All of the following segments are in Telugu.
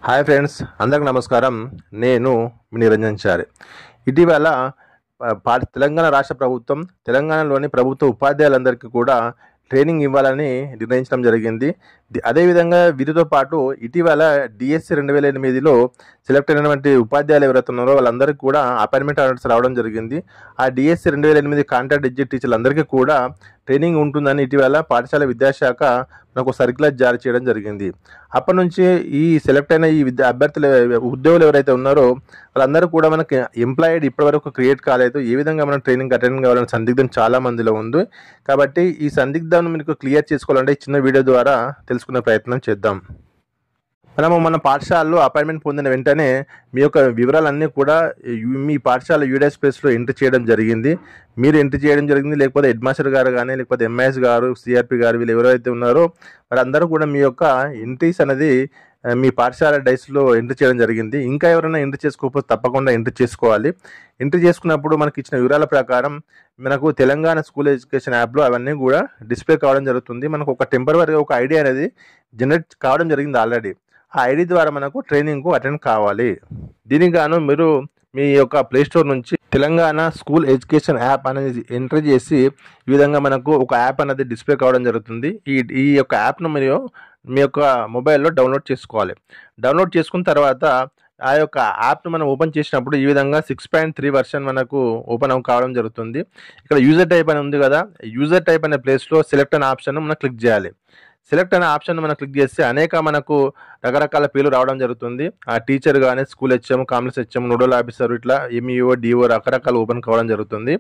హాయ్ ఫ్రెండ్స్, అందరికి నమస్కారం. నేను మీ నిరంజన్ చారి. ఇటీవల తెలంగాణ రాష్ట్ర ప్రభుత్వం తెలంగాణలోని ప్రభుత్వ ఉపాధ్యాయులందరికీ కూడా ట్రైనింగ్ ఇవ్వాలని నిర్ణయించడం జరిగింది. అదేవిధంగా వీరితో పాటు ఇటీవల డిఎస్సి 2008లో సెలెక్ట్ అయినటువంటి ఉపాధ్యాయులు ఎవరైతే ఉన్నారో వాళ్ళందరికీ కూడా అపాయింట్మెంట్ ఆర్డర్స్ రావడం జరిగింది. ఆ డిఎస్సి 2008 కాంట్రాక్ట్ ఎడ్యుకేషన్ టీచర్లందరికీ కూడా ట్రైనింగ్ ఉంటుందని ఇటీవల పాఠశాల విద్యాశాఖ మనకు సర్క్యులర్ జారీ చేయడం జరిగింది. అప్పటి నుంచి ఈ సెలెక్ట్ అయిన ఈ అభ్యర్థులు ఉద్యోగులు ఎవరైతే ఉన్నారో వాళ్ళందరూ కూడా మనకి ఎంప్లాయిడ్ ఇప్పటివరకు క్రియేట్ కాలేదు. ఏ విధంగా మనం ట్రైనింగ్ అటెండ్ కావాలనే సందిగ్ధం చాలా మందిలో ఉంది. కాబట్టి ఈ సందిగ్ధాన్ని మీకు క్లియర్ చేసుకోవాలంటే ఈ చిన్న వీడియో ద్వారా తెలుసుకునే ప్రయత్నం చేద్దాం. మన పాఠశాలలో అపాయింట్మెంట్ పొందిన వెంటనే మీ యొక్క వివరాలన్నీ కూడా మీ పాఠశాల యూడైస్ ప్లేస్లో ఎంట్రీ చేయడం జరిగింది. మీరు ఎంట్రీ చేయడం జరిగింది, లేకపోతే హెడ్ మాస్టర్ గారు కానీ, లేకపోతే ఎంఐఎస్ గారు, సిఆర్పి గారు, వీళ్ళు ఎవరైతే ఉన్నారో వారందరూ కూడా మీ యొక్క ఎంట్రీస్ అనేది మీ పాఠశాల డైస్లో ఎంట్రీ చేయడం జరిగింది. ఇంకా ఎవరైనా ఎంట్రీ చేసుకోకపోతే తప్పకుండా ఎంట్రీ చేసుకోవాలి. ఎంట్రీ చేసుకున్నప్పుడు మనకి ఇచ్చిన వివరాల ప్రకారం మనకు తెలంగాణ స్కూల్ ఎడ్యుకేషన్ యాప్లో అవన్నీ కూడా డిస్ప్లే కావడం జరుగుతుంది. మనకు ఒక టెంపరరీగా ఒక ఐడి అనేది జనరేట్ కావడం జరిగింది ఆల్రెడీ. ఆ ఐడి ద్వారా మనకు ట్రైనింగ్కు అటెండ్ కావాలి. దీనికి గాను మీరు మీ యొక్క ప్లేస్టోర్ నుంచి తెలంగాణ స్కూల్ ఎడ్యుకేషన్ యాప్ అనేది ఎంట్రీ చేసి ఈ విధంగా మనకు ఒక యాప్ అనేది డిస్ప్లే కావడం జరుగుతుంది. ఈ యొక్క యాప్ను మీరు మీ యొక్క మొబైల్లో డౌన్లోడ్ చేసుకోవాలి. డౌన్లోడ్ చేసుకున్న తర్వాత ఆ యొక్క యాప్ను మనం ఓపెన్ చేసినప్పుడు ఈ విధంగా 6.3 వర్షన్ మనకు ఓపెన్ కావడం జరుగుతుంది. ఇక్కడ యూజర్ టైప్ అని ఉంది కదా, యూజర్ టైప్ అనే ప్లేస్లో సెలెక్ట్ అనే ఆప్షన్ మనం క్లిక్ చేయాలి. సెలెక్ట్ అనే ఆప్షన్ మనం క్లిక్ చేస్తే మనకు రకరకాల పేర్లు రావడం జరుగుతుంది. ఆ టీచర్ కానీ, school HM, complex HM, nodal officer, ఇట్లా ఎంఈఓ, డిఓ రకరకాల ఓపెన్ కావడం జరుగుతుంది.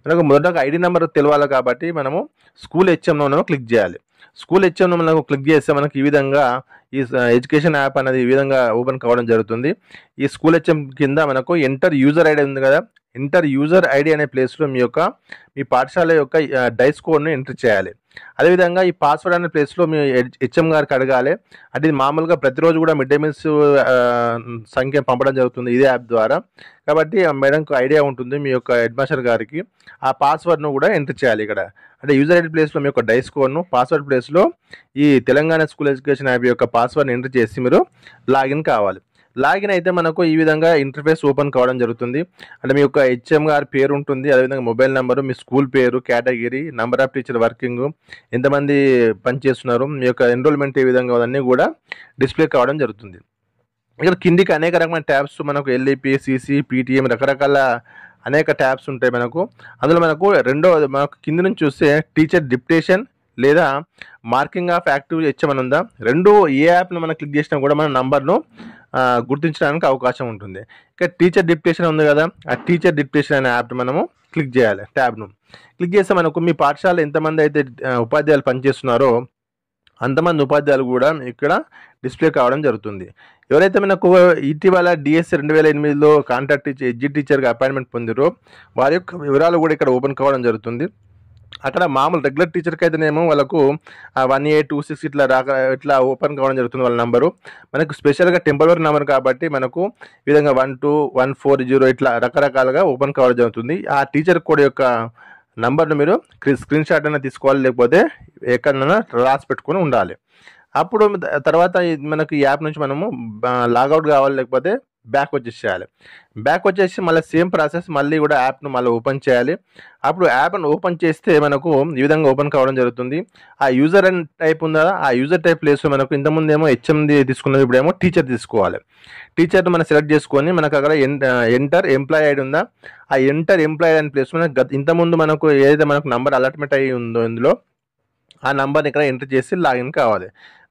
మనకు మొదటగా ఐడి నెంబర్ తెలియాలి కాబట్టి మనము స్కూల్ హెచ్ఎంలో క్లిక్ చేయాలి. స్కూల్ హెచ్ఎంను మనకు క్లిక్ చేస్తే మనకి ఈ విధంగా ఈ ఎడ్యుకేషన్ యాప్ అనేది ఈ విధంగా ఓపెన్ కావడం జరుగుతుంది. ఈ స్కూల్ హెచ్ఎం కింద మనకు ఎంటర్ యూజర్ ఐడి ఉంది కదా, ఎంటర్ యూజర్ ఐడి అనే ప్లేస్లో మీ పాఠశాల యొక్క డైస్ కోడ్ను ఎంటర్ చేయాలి. అదేవిధంగా ఈ పాస్వర్డ్ అనే ప్లేస్లో మీ హెచ్ఎం గారికి అడగాలి. అంటే ఇది మామూలుగా ప్రతిరోజు కూడా మిడ్ డే మీల్స్ సంఖ్య పంపడం జరుగుతుంది ఇదే యాప్ ద్వారా. కాబట్టి మేడంకు ఐడియా ఉంటుంది మీ యొక్క హెడ్ మాస్టర్ గారికి. ఆ పాస్వర్డ్ను కూడా ఎంటర్ చేయాలి ఇక్కడ. అంటే యూజర్ ఐడి ప్లేస్లో మీ యొక్క డైస్ కోడ్ను, పాస్వర్డ్ ప్లేస్లో ఈ తెలంగాణ స్కూల్ ఎడ్యుకేషన్ యాప్ యొక్క పాస్వర్డ్ని ఎంటర్ చేసి మీరు లాగిన్ కావాలి. లాగిన్ అయితే మనకు ఈ విధంగా ఇంటర్ఫేస్ ఓపెన్ కావడం జరుగుతుంది. అంటే మీ యొక్క హెచ్ఎం గారి పేరు ఉంటుంది, అదేవిధంగా మొబైల్ నెంబరు, మీ స్కూల్ పేరు, category, number of teacher working, ఎంతమంది పనిచేస్తున్నారు, మీ యొక్క ఎన్రోల్మెంట్ ఏ విధంగా ఉందని కూడా డిస్ప్లే కావడం జరుగుతుంది. ఇక్కడ కిందికి అనేక రకమైన ట్యాబ్స్ మనకు ఎల్ఈపి, సిసి, పీటీఎం రకరకాల అనేక ట్యాబ్స్ ఉంటాయి మనకు. అందులో మనకు కింది నుంచి చూస్తే టీచర్ డిప్టేషన్ లేదా మార్కింగ్ ఆఫ్ యాక్టివ్ హెచ్ఎం అని ఉందా. రెండు ఏ యాప్ను మనం క్లిక్ చేసినా కూడా మన నంబర్ను గుర్తించడానికి అవకాశం ఉంటుంది. ఇక టీచర్ డిప్టేషన్ ఉంది కదా, ఆ టీచర్ డిప్టేషన్ అనే యాప్ మనము క్లిక్ చేయాలి. ట్యాబ్ను క్లిక్ చేస్తే మనకు మీ పాఠశాల ఎంతమంది అయితే ఉపాధ్యాయులు పనిచేస్తున్నారో అంతమంది ఉపాధ్యాయులు కూడా ఇక్కడ డిస్ప్లే కావడం జరుగుతుంది. ఎవరైతే మనకు ఇటీవల డిఎస్సి 2008లో కాంట్రాక్ట్ టీచర్గా అపాయింట్మెంట్ పొందిరో వారి యొక్క వివరాలు కూడా ఇక్కడ ఓపెన్ కావడం జరుగుతుంది. అక్కడ మామూలు రెగ్యులర్ టీచర్కి అయితేనేమో వాళ్ళకు 1826 ఇట్లా ఓపెన్ కావడం జరుగుతుంది వాళ్ళ నెంబరు. మనకు స్పెషల్గా టెంపరరీ నెంబర్ కాబట్టి మనకు ఈ విధంగా 12140 ఇట్లా రకరకాలుగా ఓపెన్ కావడం జరుగుతుంది. ఆ టీచర్ కోడ్ యొక్క నంబర్ను మీరు స్క్రీన్ షాట్ అయినా తీసుకోవాలి, లేకపోతే ఎక్కడైనా రాసి పెట్టుకొని ఉండాలి. అప్పుడు తర్వాత మనకి ఈ యాప్ నుంచి మనము లాగౌట్ కావాలి, లేకపోతే బ్యాక్ వచ్చేసేయాలి. బ్యాక్ వచ్చేసి మళ్ళీ సేమ్ ప్రాసెస్, మళ్ళీ కూడా యాప్ను మళ్ళీ ఓపెన్ చేయాలి. అప్పుడు యాప్ను ఓపెన్ చేస్తే మనకు ఈ విధంగా ఓపెన్ కావడం జరుగుతుంది. ఆ యూజర్ అండ్ టైప్ ఉందా, ఆ యూజర్ టైప్ ప్లేస్లో మనకు ఇంతకుముందు ఏమో హెచ్ఎంది తీసుకున్నది, ఇప్పుడు ఏమో టీచర్ తీసుకోవాలి. టీచర్ను మనం సెలెక్ట్ చేసుకొని మనకు అక్కడ ఎంటర్ ఎంప్లాయ్ ఐడి ఉందా, ఆ ఎంటర్ ఎంప్లాయ్ అనే ప్లేస్ మనకు ఇంతకుముందు మనకు ఏదైతే మనకు నంబర్ అలాట్మెంట్ అయ్యి ఉందో ఇందులో ఆ నంబర్ని ఇక్కడ ఎంటర్ చేసి లాగిన్ కావాలి.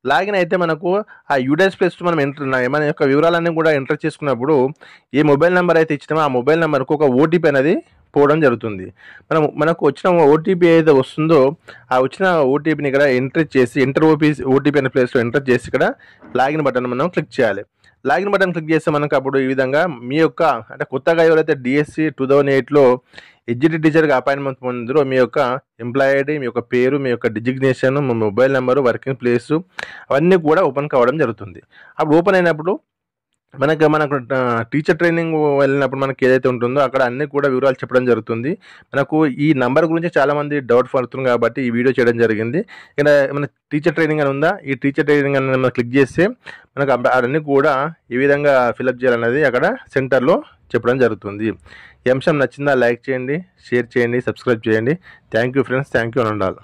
లాగిన్ అయితే మనకు ఆ యూడైస్ ప్లేస్ మనం మన యొక్క వివరాలన్నీ కూడా ఎంటర్ చేసుకున్నప్పుడు ఏ మొబైల్ నెంబర్ అయితే ఇచ్చినామో ఆ మొబైల్ నెంబర్కు ఒక ఓటీపీ అనేది పోవడం జరుగుతుంది. మనకు వచ్చిన ఓటీపీ ఏదైతే వస్తుందో ఆ వచ్చిన ఓటీపీని ఇక్కడ ఎంటర్ ఓటీపీ అనే ప్లేస్లో ఎంటర్ చేసి ఇక్కడ లాగిన్ బటన్ మనం క్లిక్ చేయాలి. లాగిన్ బటన్ క్లిక్ చేస్తే మనకు అప్పుడు ఈ విధంగా మీ యొక్క అంటే కొత్తగా ఎవరైతే డిఎస్సి 2008లో ఎడ్జిటి టీచర్గా అపాయింట్మెంట్ పొందిరో మీ యొక్క ఎంప్లాయ్ ఐడి, మీ యొక్క పేరు, మీ యొక్క డిజిగ్నేషన్, మీ మొబైల్ నెంబరు, వర్కింగ్ ప్లేసు అవన్నీ కూడా ఓపెన్ కావడం జరుగుతుంది. అప్పుడు ఓపెన్ అయినప్పుడు మనకు టీచర్ ట్రైనింగ్ వెళ్ళినప్పుడు మనకి ఏదైతే ఉంటుందో అక్కడ అన్ని కూడా వివరాలు చెప్పడం జరుగుతుంది. మనకు ఈ నంబర్ గురించి చాలామంది డౌట్ పడుతుంది కాబట్టి ఈ వీడియో చేయడం జరిగింది. ఇక్కడ మన టీచర్ ట్రైనింగ్ అని ఉందా, ఈ టీచర్ ట్రైనింగ్ అని మనం క్లిక్ చేస్తే మనకు అవన్నీ కూడా ఏ విధంగా ఫిలప్ చేయాలన్నది అక్కడ సెంటర్లో చెప్పడం జరుగుతుంది. ఈ అంశం నచ్చిందా లైక్ చేయండి, షేర్ చేయండి, సబ్స్క్రైబ్ చేయండి. Thank you friends, thank you అని ఉండాలి.